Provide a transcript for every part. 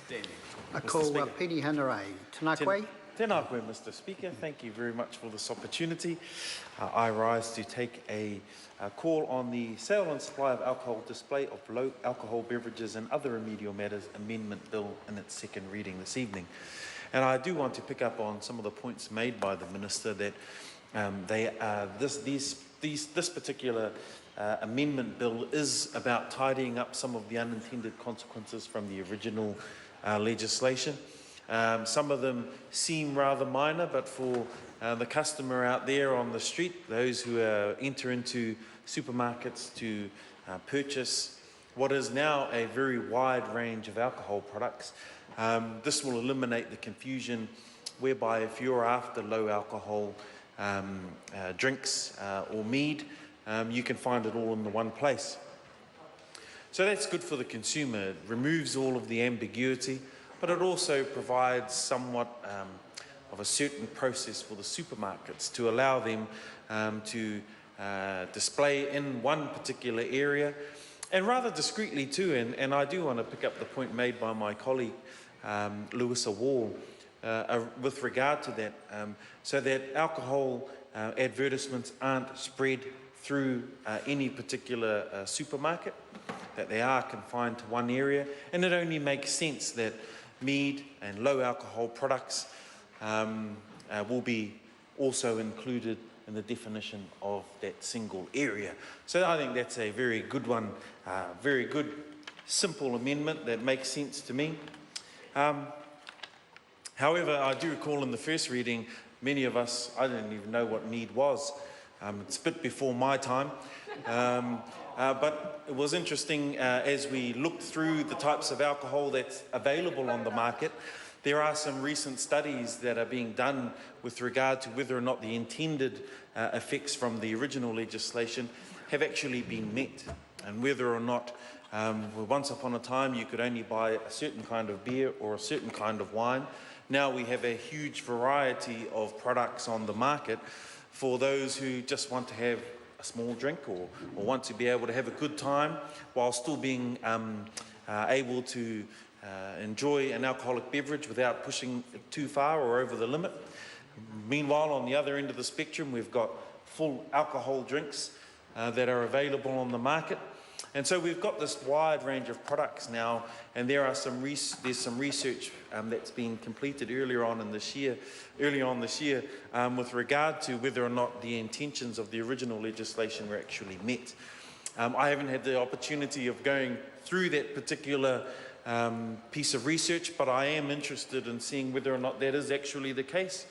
I call Piri Hanarei. Tēnā koe. Tēnā koe, Mr. Speaker. Thank you very much for this opportunity. I rise to take a call on the sale and supply of alcohol, display of low alcohol beverages and other remedial matters amendment bill in its second reading this evening. And I do want to pick up on some of the points made by the Minister that this particular amendment bill is about tidying up some of the unintended consequences from the original legislation. Some of them seem rather minor, but for the customer out there on the street, those who enter into supermarkets to purchase what is now a very wide range of alcohol products, this will eliminate the confusion whereby if you're after low alcohol drinks or mead, you can find it all in the one place. So that's good for the consumer. It removes all of the ambiguity, but it also provides somewhat of a certain process for the supermarkets to allow them to display in one particular area, and rather discreetly too. And I do want to pick up the point made by my colleague, Lewis Wall, with regard to that, so that alcohol advertisements aren't spread through any particular supermarket, that they are confined to one area. And it only makes sense that mead and low alcohol products will be also included in the definition of that single area. So I think that's a very good one, very good simple amendment that makes sense to me. However, I do recall in the first reading, many of us, I didn't even know what mead was. It's a bit before my time. But it was interesting as we looked through the types of alcohol that's available on the market. There are some recent studies that are being done with regard to whether or not the intended effects from the original legislation have actually been met, and whether or not once upon a time you could only buy a certain kind of beer or a certain kind of wine. Now we have a huge variety of products on the market for those who just want to have a small drink or want to be able to have a good time while still being able to enjoy an alcoholic beverage without pushing it too far or over the limit. Meanwhile, on the other end of the spectrum, we've got full alcohol drinks that are available on the market. And so we've got this wide range of products now, and there's some research that's been completed earlier on this year with regard to whether or not the intentions of the original legislation were actually met. I haven't had the opportunity of going through that particular piece of research, but I am interested in seeing whether or not that is actually the case,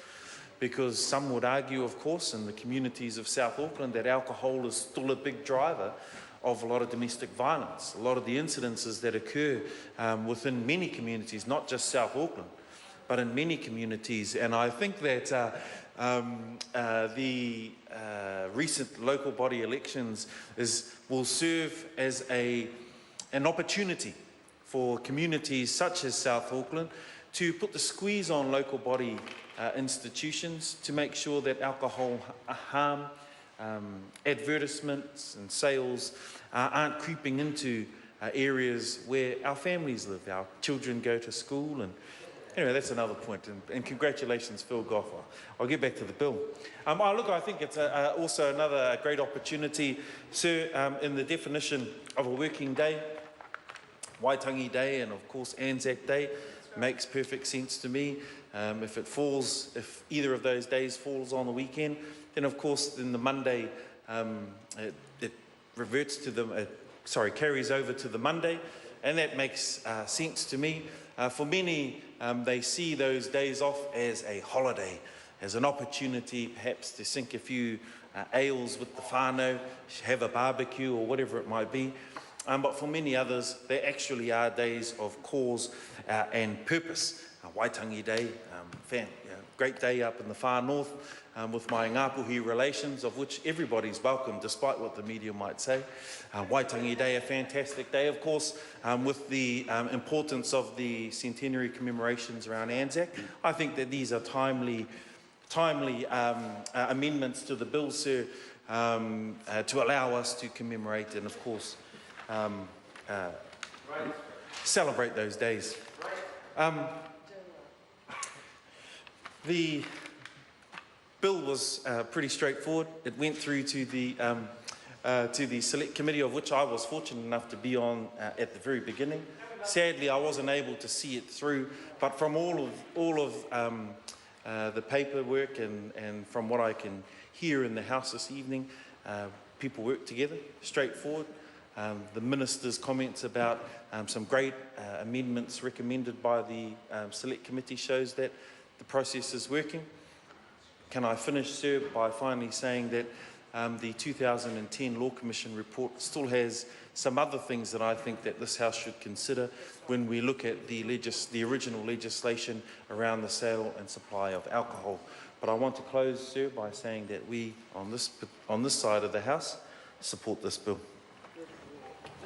because some would argue, of course, in the communities of South Auckland, that alcohol is still a big driver of a lot of domestic violence, a lot of the incidences that occur within many communities, not just South Auckland, but in many communities. And I think that the recent local body elections will serve as an opportunity for communities such as South Auckland to put the squeeze on local body institutions to make sure that alcohol harm advertisements and sales aren't creeping into areas where our families live, our children go to school. And anyway, that's another point. And congratulations, Phil Goff. I'll get back to the bill. I think it's also another great opportunity, sir, in the definition of a working day. Waitangi Day and of course Anzac Day makes perfect sense to me. If either of those days falls on the weekend, then of course then the Monday it reverts to the carries over to the Monday, and that makes sense to me. For many, they see those days off as a holiday, as an opportunity perhaps to sink a few ales with the whānau, have a barbecue or whatever it might be. But for many others, they actually are days of cause and purpose. Waitangi Day, great day up in the far north with my Ngāpuhi relations, of which everybody's welcome, despite what the media might say. Waitangi Day, a fantastic day, of course, with the importance of the centenary commemorations around Anzac. I think that these are timely amendments to the bill, sir, to allow us to commemorate and, of course, celebrate those days. The bill was pretty straightforward. It went through to the select committee, of which I was fortunate enough to be on at the very beginning. Sadly, I wasn't able to see it through, but from all of the paperwork and from what I can hear in the House this evening, people work together, straightforward. The Minister's comments about some great amendments recommended by the Select Committee shows that the process is working. Can I finish, sir, by finally saying that the 2010 Law Commission report still has some other things that I think that this House should consider when we look at the original legislation around the sale and supply of alcohol. But I want to close, sir, by saying that we, on this side of the House, support this bill.